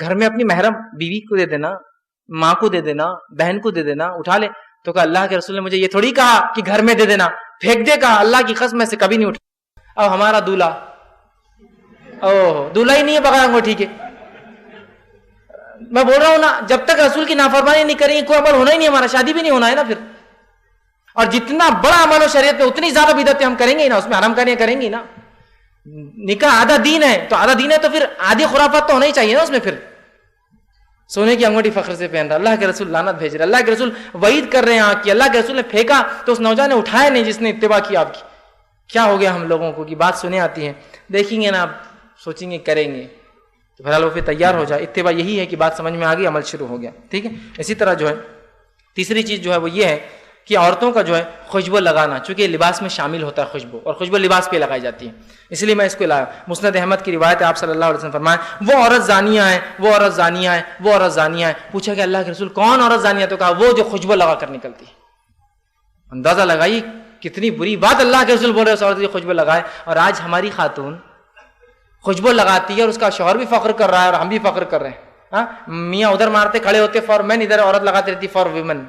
گھر میں اپنی محرم بیوی کو دے دینا, ماں کو دے دینا, بہن کو دے دینا, اٹھا لے. تو کہا اللہ کے رسول نے مجھے یہ تھوڑی کہا کہ گھر میں دے دینا, پھینک دے. کہا اللہ کی قسم میں سے کبھی نہیں اٹھا. اب ہمارا دولہا, دولہا ہی نہیں ہے بغیر انگوٹھی کے. میں بول رہا ہوں نا, جب تک رسول کی نافرمانی نہیں کریں گے کوئی عمل ہونا ہی نہیں, ہمارا شادی بھی نہیں ہونا ہے نا پھر. اور جتنا بڑا عمل ہو شریعت میں اتنی زیادہ بدعتیں ہم کریں گے نا, اس میں حرام کاریاں کریں گے نا. نکاح آدھا دین ہے, تو آدھا دین ہے تو پھر آدھی خرافات تو ہونا ہی چاہیے نا اس میں. پھر سونے کی انگوٹھی فخر سے پہن رہا, اللہ کے رسول لعنت بھیج رہے, اللہ کے رسول وعید کر رہے ہیں کہ اللہ کے رسول نے پھینکا تو اس نوجوان نے اٹھایا نہیں جس نے اتباع کی آپ کی. کیا ہو گیا ہم لوگوں کو کہ بات سنے آتی ہے, دیکھیں گے نا, آپ سوچیں گے کریں گے, تو بہرحال وہ پھر تیار ہو جائے. اتباع یہی ہے کہ بات سمجھ میں آ گئی, عمل شروع ہو گیا. ٹھیک ہے. اسی طرح جو ہے تیسری چیز جو ہے وہ یہ ہے کہ عورتوں کا جو ہے خوشبو لگانا, چونکہ لباس میں شامل ہوتا ہے خوشبو, اور خوشبو لباس پہ لگائی جاتی ہے, اس لیے میں اس کو لایا. مسند احمد کی روایت ہے, آپ صلی اللہ علیہ وسلم فرمائیں وہ عورت زانیہ ہے, وہ عورت زانیہ ہے, وہ عورت زانیہ ہے. پوچھا کہ اللہ کے رسول کون عورت زانیہ؟ تو کہا وہ جو خوشبو لگا کر نکلتی ہے. اندازہ لگائی کتنی بری بات اللہ کے رسول بول رہے, اس عورت جو خوشبو لگائے. اور آج ہماری خاتون خوشبو لگاتی ہے اور اس کا شوہر بھی فخر کر رہا ہے اور ہم بھی فخر کر رہے ہیں. میاں ادھر مارتے کھڑے ہوتے فار مین, ادھر عورت لگاتی رہتی فار ویمن.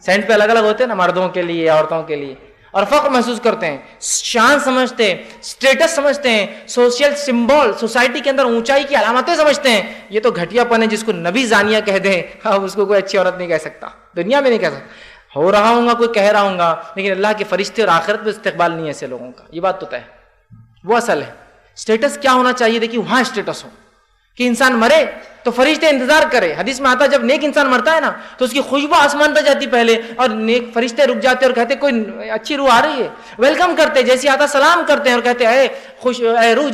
سینٹ پہ الگ الگ ہوتے ہیں نا, مردوں کے لیے عورتوں کے لیے, اور فخر محسوس کرتے ہیں, شان سمجھتے ہیں, اسٹیٹس سمجھتے ہیں, سوشل سمبول, سوسائٹی کے اندر اونچائی کی علامتیں سمجھتے ہیں. یہ تو گھٹیا پن ہے جس کو نبی زانیہ کہہ دیں, اس کو کوئی اچھی عورت نہیں کہہ سکتا, دنیا میں نہیں کہہ سکتا. ہو رہا ہوں گا کوئی کہہ رہا ہوں گا, لیکن اللہ کے فرشتے اور آخرت میں استقبال نہیں ہے ایسے لوگوں کا. یہ بات تو طے ہے, وہ اصل ہے. اسٹیٹس کیا ہونا چاہیے؟ دیکھیے وہاں اسٹیٹس ہو کہ انسان مرے تو فرشتے انتظار کرے. حدیث میں آتا ہے جب نیک انسان مرتا ہے نا تو اس کی خوشبو آسمان پہ جاتی پہلے, اور نیک فرشتے رک جاتے اور کہتے کوئی اچھی روح آ رہی ہے, ویلکم کرتے, جیسے آتا سلام کرتے ہیں اور کہتے اے روح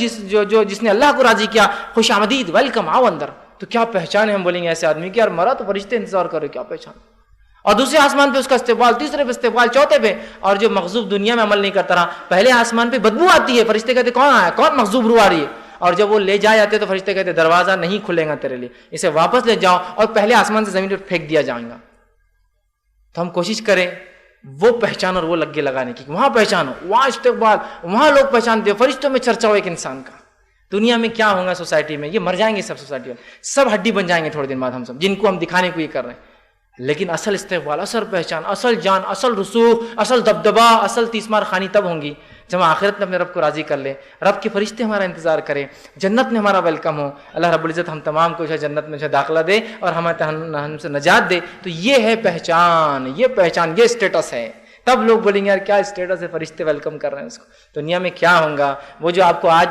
جس نے اللہ کو راضی کیا, خوش آمدید, ویلکم, آؤ اندر. تو کیا پہچان ہے ہم بولیں گے ایسے آدمی کی, یار مرا تو فرشتے انتظار کر رہے, کیا پہچان. اور دوسرے آسمان پہ اس کا استقبال, تیسرے پہ استقبال, چوتھے پہ. اور جو مغضوب دنیا میں عمل نہیں کرتا رہا, پہلے آسمان پہ بدبو آتی ہے, فرشتے کہتے کون آیا, کون مغضوب روح آ رہی ہے. اور جب وہ لے جائے جاتے تو فرشتے کہتے دروازہ نہیں کھلے گا تیرے لیے, اسے واپس لے جاؤ اور پہلے آسمان سے زمین پر پھینک دیا جائے گا. تو ہم کوشش کریں وہ پہچان اور وہ لگے لگانے کی, وہاں پہچان ہو, وہاں استقبال, وہاں لوگ پہچانتے ہو, فرشتوں میں چرچا ہو ایک انسان کا. دنیا میں کیا ہوگا سوسائٹی میں, یہ مر جائیں گے سب سوسائٹی والے, سب ہڈی بن جائیں گے تھوڑے دن بعد ہم سب, جن کو ہم دکھانے کو یہ کر رہے ہیں. لیکن اصل استقبال, اصل پہچان, اصل جان, اصل رسوخ, اصل دبدبا, اصل تیسمار خانی تب ہوں گی جب ہم آخرت میں اپنے رب کو راضی کر لیں, رب کے فرشتے ہمارا انتظار کریں, جنت میں ہمارا ویلکم ہو. اللہ رب العزت ہم تمام کو جنت میں داخلہ دے اور ہم سے نجات دے. تو یہ ہے پہچان, یہ پہچان, یہ اسٹیٹس ہے. تب لوگ بولیں گے یار کیا اسٹیٹس ہے, فرشتے ویلکم کر رہے ہیں اس کو. دنیا میں کیا ہوگا, وہ جو آپ کو آج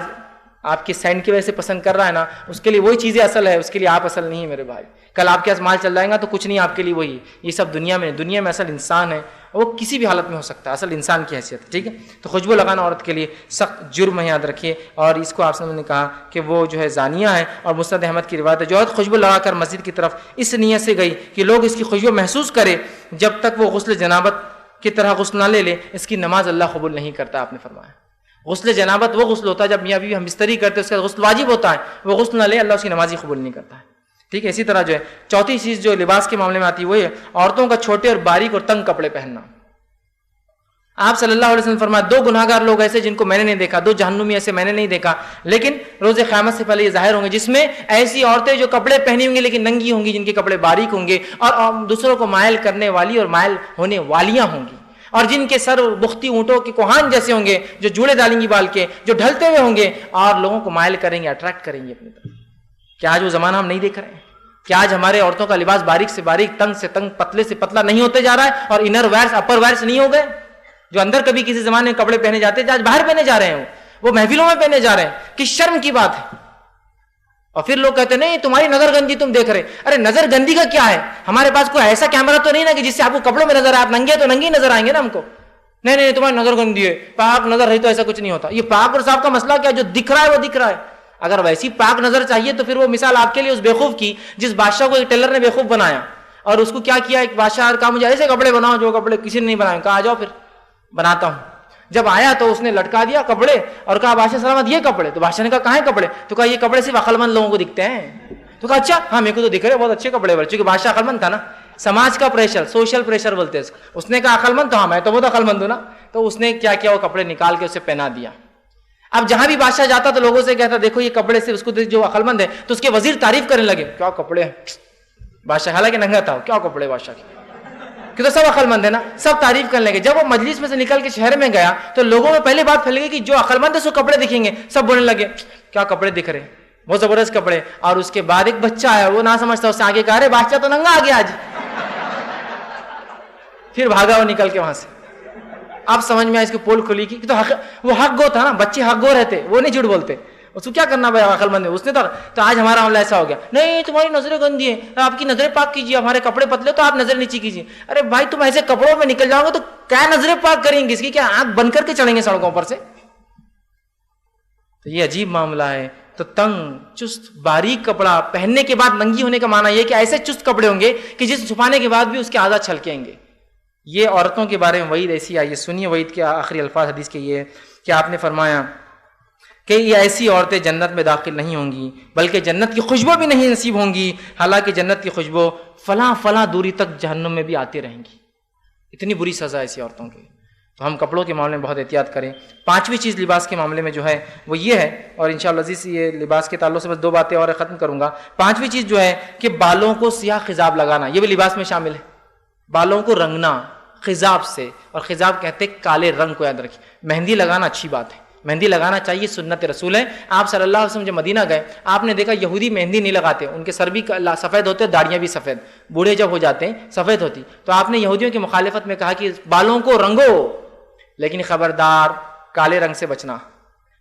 آپ کے سینڈ کی وجہ سے پسند کر رہا ہے نا, اس کے لیے وہی چیزیں اصل ہے, اس کے لیے آپ اصل نہیں ہے میرے بھائی. کل آپ کے پاس مال چل جائے گا تو کچھ نہیں آپ کے لیے وہی. یہ سب دنیا میں اصل انسان ہے, وہ کسی بھی حالت میں ہو سکتا ہے, اصل انسان کی حیثیت. ٹھیک ہے. تو خوشبو لگانا عورت کے لیے سخت جرم ہے, یاد رکھیے. اور اس کو آپ نے کہا کہ وہ جو ہے زانیہ ہے. اور مسند احمد کی روایت ہے جو عورت خوشبو لگا کر مسجد کی طرف اس نیت سے گئی کہ لوگ اس کی خوشبو محسوس کرے, جب تک وہ غسل جنابت کی طرح غسل نہ لے اس کی نماز اللہ قبول نہیں کرتا. آپ نے فرمایا غسل جنابت وہ غسل ہوتا ہے جب میاں بیوی ہم بستری کرتے ہیں, اس کا غسل واجب ہوتا ہے, وہ غسل نہ لے اللہ اس کی نماز ہی قبول نہیں کرتا ہے. ٹھیک ہے. اسی طرح جو ہے چوتھی چیز جو لباس کے معاملے میں آتی ہے وہ ہے عورتوں کا چھوٹے اور باریک اور تنگ کپڑے پہننا. آپ صلی اللہ علیہ وسلم فرمایا دو گناہگار لوگ ایسے جن کو میں نے نہیں دیکھا, دو جہنمی ایسے میں نے نہیں دیکھا, لیکن روز قیامت سے پہلے یہ ظاہر ہوں گے, جس میں ایسی عورتیں جو کپڑے پہنی ہوں گی لیکن ننگی ہوں گی, جن کے کپڑے باریک ہوں گے اور دوسروں کو مائل کرنے والی اور مائل ہونے والیاں ہوں گی, اور جن کے سر بختی اونٹوں کے کوہان جیسے ہوں گے, جو جوڑے ڈالیں گی بال کے, جو ڈھلتے ہوئے ہوں گے اور لوگوں کو مائل کریں گے, اٹریکٹ کریں گے اپنی طرف. کیا آج وہ زمانہ ہم نہیں دیکھ رہے ہیں؟ کیا آج ہمارے عورتوں کا لباس باریک سے باریک, تنگ سے تنگ, پتلے سے پتلا نہیں ہوتے جا رہا ہے, اور انر ویئرس اپر ویئرس نہیں ہو گئے؟ جو اندر کبھی کسی زمانے میں کپڑے پہنے جاتے تھے آج باہر پہنے جا رہے ہیں, وہ محفلوں میں پہنے جا رہے ہیں. کس شرم کی بات ہے. اور پھر لوگ کہتے ہیں نہیں تمہاری نظر گندی تم دیکھ رہے. ارے نظر گندی کا کیا ہے, ہمارے پاس کوئی ایسا کیمرہ تو نہیں نا کہ جس سے آپ کو کپڑوں میں نظر آئے, آپ ننگے تو ننگے نظر آئیں گے نا ہم کو. نہیں تمہاری نظر گندی ہے, پاک نظر رہی تو ایسا کچھ نہیں ہوتا. یہ پاک اور صاف کا مسئلہ کیا, جو دکھ رہا ہے وہ دکھ رہا ہے. اگر ویسی پاک نظر چاہیے تو پھر وہ مثال آپ کے لیے اس بیوقوف کی جس بادشاہ کو ایک ٹیلر نے بیوقوف بنایا, اور اس کو کیا کیا, ایک بادشاہ کہا مجھے ایسے کپڑے بناؤ جو کپڑے کسی نے نہیں بنائے. کہا آ جاؤ پھر بناتا ہوں. جب آیا تو اس نے لٹکا دیا کپڑے اور کہا بادشاہ سلامت یہ کپڑے. تو بادشاہ نے کہا کہاں ہیں کپڑے؟ تو کہا یہ کپڑے صرف عقل مند لوگوں کو دکھتے ہیں. تو کہا اچھا ہاں میرے کو تو دکھ رہے, بہت اچھے کپڑے بڑے, چونکہ بادشاہ عقل مند تھا نا. سماج کا پریشر, سوشل پریشر بولتے ہیں اس کو. اس نے کہا عقل مند, تو ہاں میں تو بہت عقل مند ہوں نا. تو اس نے کیا کیا, وہ کپڑے نکال کے اسے پہنا دیا. اب جہاں بھی بادشاہ جاتا تو لوگوں سے کہتا دیکھو یہ کپڑے سے اس کو جو عقل مند ہے، تو اس کے وزیر تعریف کرنے لگے، کیا کپڑے ہیں بادشاہ، حالانکہ ننگا تھا، کیا کپڑے بادشاہ کے، کہ تو سب عقل مند ہے نا، سب تعریف کرنے لگے۔ جب وہ مجلس میں سے نکل کے شہر میں گیا تو لوگوں میں پہلی بات پھیل گئی کہ جو عقل مند ہے اس کو کپڑے دکھیں گے، سب بولنے لگے کیا کپڑے دکھ رہے، بہت زبردست کپڑے۔ اور اس کے بعد ایک بچہ آیا، وہ نہ سمجھتا، اس سے آگے کہا رہے بادشاہ تو ننگا آ گیا آج، پھر بھاگا وہ نکل کے وہاں سے۔ اب سمجھ میں آیا اس کی پول کھلی کی، تو وہ حق گو تھا نا، بچے حق گو رہتے، وہ نہیں جھوٹ بولتے، اس کو کیا کرنا بھائی عقل مند ہے، اس نے تو آج ہمارا معاملہ ایسا ہو گیا، نہیں تمہاری نظریں گندی ہیں، آپ کی نظریں پاک کیجیے، ہمارے کپڑے پتلے تو آپ نظر نیچی کیجیے۔ ارے بھائی تم ایسے کپڑوں میں نکل جاؤ گے تو کیا نظریں پاک کریں گے، اس کی کیا آنکھ بند کر کے چڑھیں گے سڑکوں پر سے؟ تو یہ عجیب معاملہ ہے۔ تو تنگ چست باریک کپڑا پہننے کے بعد ننگی ہونے کا معنی یہ کہ ایسے چست کپڑے ہوں گے کہ جس چھپانے کے بعد بھی اس کے اعضاء چھلکیں گے۔ یہ عورتوں کے بارے میں وعید ایسی آئی ہے، سنیے وعید کے آخری الفاظ حدیث کے یہ کہ آپ نے فرمایا کہ یہ ایسی عورتیں جنت میں داخل نہیں ہوں گی، بلکہ جنت کی خوشبو بھی نہیں نصیب ہوں گی، حالانکہ جنت کی خوشبو فلاں فلاں دوری تک جہنم میں بھی آتی رہیں گی۔ اتنی بری سزا ایسی عورتوں کی۔ تو ہم کپڑوں کے معاملے میں بہت احتیاط کریں۔ پانچویں چیز لباس کے معاملے میں جو ہے وہ یہ ہے، اور انشاءاللہ عزیز یہ لباس کے تعلق سے بس 2 باتیں اور ختم کروں گا۔ پانچویں چیز جو ہے کہ بالوں کو سیاہ خضاب لگانا، یہ بھی لباس میں شامل ہے۔ بالوں کو رنگنا خضاب سے، اور خضاب کہتے ہیں کالے رنگ کو، یاد رکھیں۔ مہندی لگانا اچھی بات ہے، مہندی لگانا چاہیے، سنت رسول ہے۔ آپ صلی اللہ علیہ وسلم جب مدینہ گئے آپ نے دیکھا یہودی مہندی نہیں لگاتے، ان کے سر بھی سفید ہوتے، داڑیاں بھی سفید، بوڑھے جب ہو جاتے ہیں سفید ہوتی۔ تو آپ نے یہودیوں کی مخالفت میں کہا کہ بالوں کو رنگو، لیکن خبردار کالے رنگ سے بچنا۔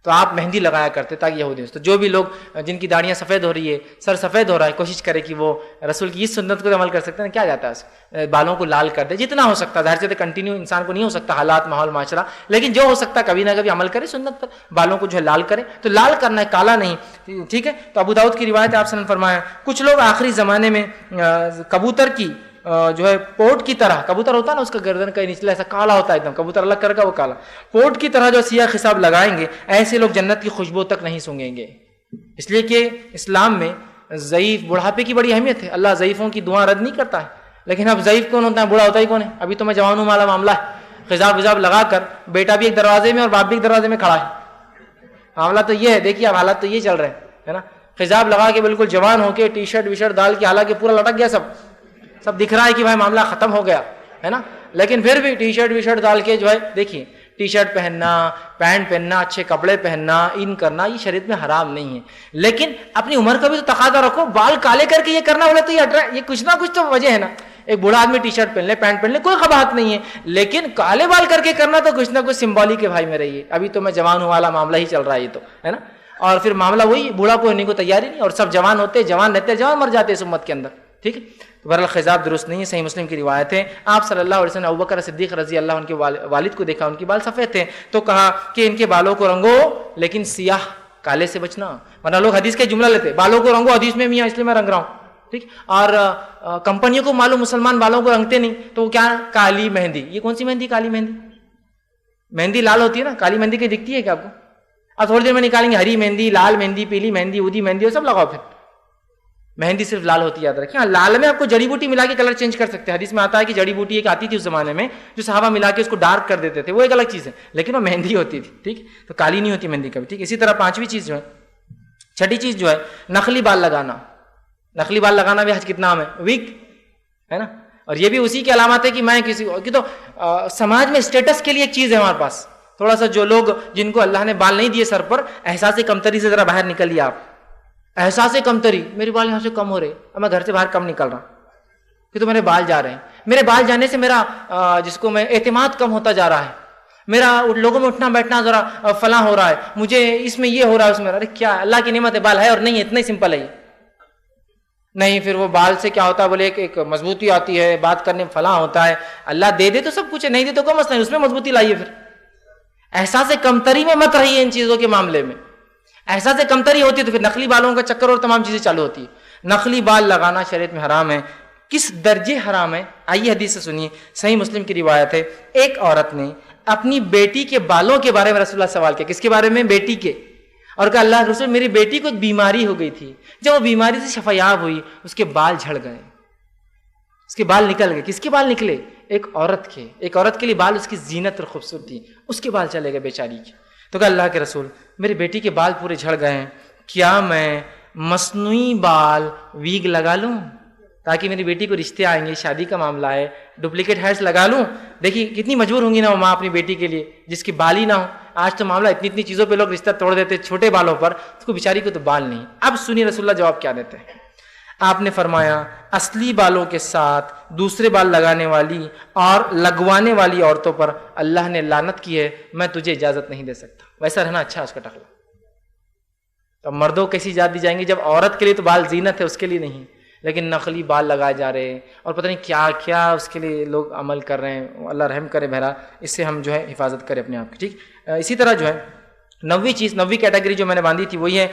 تو آپ مہندی لگایا کرتے تاکہ یہودی، تو جو بھی لوگ جن کی داڑیاں سفید ہو رہی ہے، سر سفید ہو رہا ہے، کوشش کرے کہ وہ رسول کی اس سنت کو عمل کر سکتے ہیں۔ کیا جاتا ہے بالوں کو لال کر دے جتنا ہو سکتا ہے، ظاہر سے کنٹینیو انسان کو نہیں ہو سکتا، حالات ماحول معاشرہ، لیکن جو ہو سکتا ہے کبھی نہ کبھی عمل کرے سنت پر، بالوں کو جو ہے لال کرے۔ تو لال کرنا ہے، کالا نہیں، ٹھیک ہے۔ تو ابو داؤد کی روایت ہے، آپ نے فرمایا کچھ لوگ آخری زمانے میں کبوتر کی جو ہے پوٹ کی طرح، کبوتر ہوتا ہے نا اس کا گردن کا نچلا ایسا کالا ہوتا ہے ایک دم، کبوتر الگ کر کا وہ کالا، پوٹ کی طرح جو سیاہ خصاب لگائیں گے، ایسے لوگ جنت کی خوشبو تک نہیں سونگیں گے۔ اس لیے کہ اسلام میں ضعیف بڑھاپے کی بڑی اہمیت ہے، اللہ ضعیفوں کی دعا رد نہیں کرتا ہے، لیکن اب ضعیف کون ہوتا ہے، بوڑھا ہوتا ہی کون ہے؟ ابھی تو میں جوان ہوں والا معاملہ ہے، خضاب وضاب لگا کر بیٹا بھی ایک دروازے میں اور باپ بھی ایک دروازے میں کھڑا ہے، معاملہ تو یہ ہے۔ دیکھیے اب حالات تو یہ چل رہے ہیں نا، خضاب لگا کے بالکل جوان ہو کے ٹی شرٹ وی شرٹ ڈال کے، حالانکہ پورا لٹک گیا، سب دکھ رہا ہے کہ بھائی معاملہ ختم ہو گیا ہے نا، لیکن پھر بھی ٹی شرٹ وی شرٹ ڈال کے جو ہے، دیکھیے ٹی شرٹ پہننا، پینٹ پہننا، اچھے کپڑے پہننا، ان کرنا، یہ شریعت میں حرام نہیں ہے، لیکن اپنی عمر کا بھی تو تقاضا رکھو۔ بال کالے کر کے یہ کرنا بولے تو یہ کچھ نہ کچھ تو وجہ ہے نا۔ ایک بوڑھا آدمی ٹی شرٹ پہن لے، پینٹ پہن لے، کوئی قباحت نہیں ہے، لیکن کالے بال کر کے کرنا تو کچھ نہ کچھ سمبولک ہے بھائی میرے، یہ ابھی تو میں جوان ہوں والا معاملہ ہی چل رہا ہے، یہ تو ہے نا، اور پھر معاملہ وہی بوڑھا کو ہونے کو تیاری نہیں، اور سب جوان ہوتے، جوان رہتے، جوان مر جاتے اس امت کے اندر، ٹھیک ہے۔ تو بہرحال خضاب درست نہیں ہے، صحیح مسلم کی روایت ہے، آپ صلی اللہ علیہ وسلم نے ابوبکر صدیق رضی اللہ عنہ کے والد کو دیکھا، ان کے بال سفید تھے، تو کہا کہ ان کے بالوں کو رنگو لیکن سیاہ کالے سے بچنا، ورنہ لوگ حدیث کے جملہ لیتے، بالوں کو رنگو حدیث میں بھی ہے اس لیے میں رنگ رہا ہوں، ٹھیک۔ اور کمپنیوں کو معلوم مسلمان بالوں کو رنگتے نہیں، تو کیا کالی مہندی، یہ کون سی مہندی؟ کالی مہندی، مہندی لال ہوتی ہے نا، کالی مہندی کی دکھتی ہے کیا آپ کو؟ اب تھوڑی دیر میں نکالیں گے ہری مہندی، لال مہندی، پیلی مہندی، ودی مہندی، وہ سب لگاؤ، پھر مہندی صرف لال ہوتی ہے، یاد رکھیں۔ لال میں آپ کو جڑی بوٹی ملا کے کلر چینج کر سکتے ہیں، حدیث میں آتا ہے کہ جڑی بوٹی ایک آتی تھی اس زمانے میں جو صحابہ ملا کے اس کو ڈارک کر دیتے تھے، وہ ایک الگ چیز ہے، لیکن وہ مہندی ہوتی تھی، ٹھیک، تو کالی نہیں ہوتی مہندی کبھی، ٹھیک۔ اسی طرح پانچویں چیز جو ہے، چھٹی چیز جو ہے نقلی بال لگانا، نقلی بال لگانا بھی حج کتنا عام ہے، ویک ہے نا، اور یہ بھی اسی کی علامات ہے کہ میں کسی کی تو سماج میں اسٹیٹس کے لیے ایک چیز ہے ہمارے پاس، تھوڑا سا جو لوگ جن کو اللہ نے بال نہیں دیے سر پر، احساس کمتری سے ذرا باہر نکلیے آپ، احساس کمتری، میرے بال یہاں سے کم ہو رہے، اب میں گھر سے باہر کم نکل رہا کہ تو میرے بال جا رہے ہیں، میرے بال جانے سے میرا جس کو میں اعتماد کم ہوتا جا رہا ہے، میرا لوگوں میں اٹھنا بیٹھنا ذرا فلاں ہو رہا ہے، مجھے اس میں یہ ہو رہا ہے، اس میں، ارے کیا اللہ کی نعمت ہے، بال ہے اور نہیں ہے، اتنا ہی سمپل ہے یہ نہیں۔ پھر وہ بال سے کیا ہوتا ہے بولے ایک مضبوطی آتی ہے، بات کرنے میں فلاں ہوتا ہے، اللہ دے دے تو سب کچھ ہے، نہیں دے تو کوئی مسئلہ نہیں، اس میں مضبوطی لائیے۔ پھر احساس کمتری میں مت رہیے ان چیزوں کے معاملے میں، احساس کمتری ہوتی ہے تو پھر نقلی بالوں کا چکر اور تمام چیزیں چالو ہوتی ہے۔ نقلی بال لگانا شریعت میں حرام ہے، کس درجے حرام ہے آئیے حدیث سے سنیے، صحیح مسلم کی روایت ہے، ایک عورت نے اپنی بیٹی کے بالوں کے بارے میں رسول اللہ سوال کیا، کس کے بارے میں؟ بیٹی کے، اور کہا اللہ رسول میری بیٹی کو بیماری ہو گئی تھی، جب وہ بیماری سے شفایاب ہوئی اس کے بال جھڑ گئے، اس کے بال نکل گئے۔ کس کے بال نکلے؟ ایک عورت کے، ایک عورت کے لیے بال اس کی زینت اور خوبصورتی، اس کے بال چلے گئے بیچاری کے۔ تو کہا اللہ کے رسول میری بیٹی کے بال پورے جھڑ گئے ہیں، کیا میں مصنوعی بال ویگ لگا لوں تاکہ میری بیٹی کو رشتے آئیں گے، شادی کا معاملہ ہے، ڈپلیکیٹ ہیئرس لگا لوں؟ دیکھیے کتنی مجبور ہوں گی نا وہ ماں اپنی بیٹی کے لیے جس کی بال ہی نہ ہو. آج تو معاملہ اتنی چیزوں پہ لوگ رشتہ توڑ دیتے، چھوٹے بالوں پر، اس کو بیچاری کو تو بال نہیں. اب سنیے رسول اللہ جواب کیا دیتے ہیں. آپ نے فرمایا اصلی بالوں کے ساتھ دوسرے بال لگانے والی اور لگوانے والی عورتوں پر اللہ نے لعنت کی ہے، میں تجھے اجازت نہیں دے سکتا. ویسا رہنا اچھا اس کا ٹکلا. تو مردوں کو کیسی اجازت دی جائیں گی جب عورت کے لیے تو بال زینت ہے، اس کے لیے نہیں، لیکن نقلی بال لگائے جا رہے ہیں اور پتہ نہیں کیا کیا اس کے لیے لوگ عمل کر رہے ہیں. اللہ رحم کرے. بہرحال اس سے ہم جو ہے حفاظت کریں اپنے آپ کی. ٹھیک. اسی طرح جو ہے 9ویں کیٹیگری جو میں نے باندھی تھی وہی ہے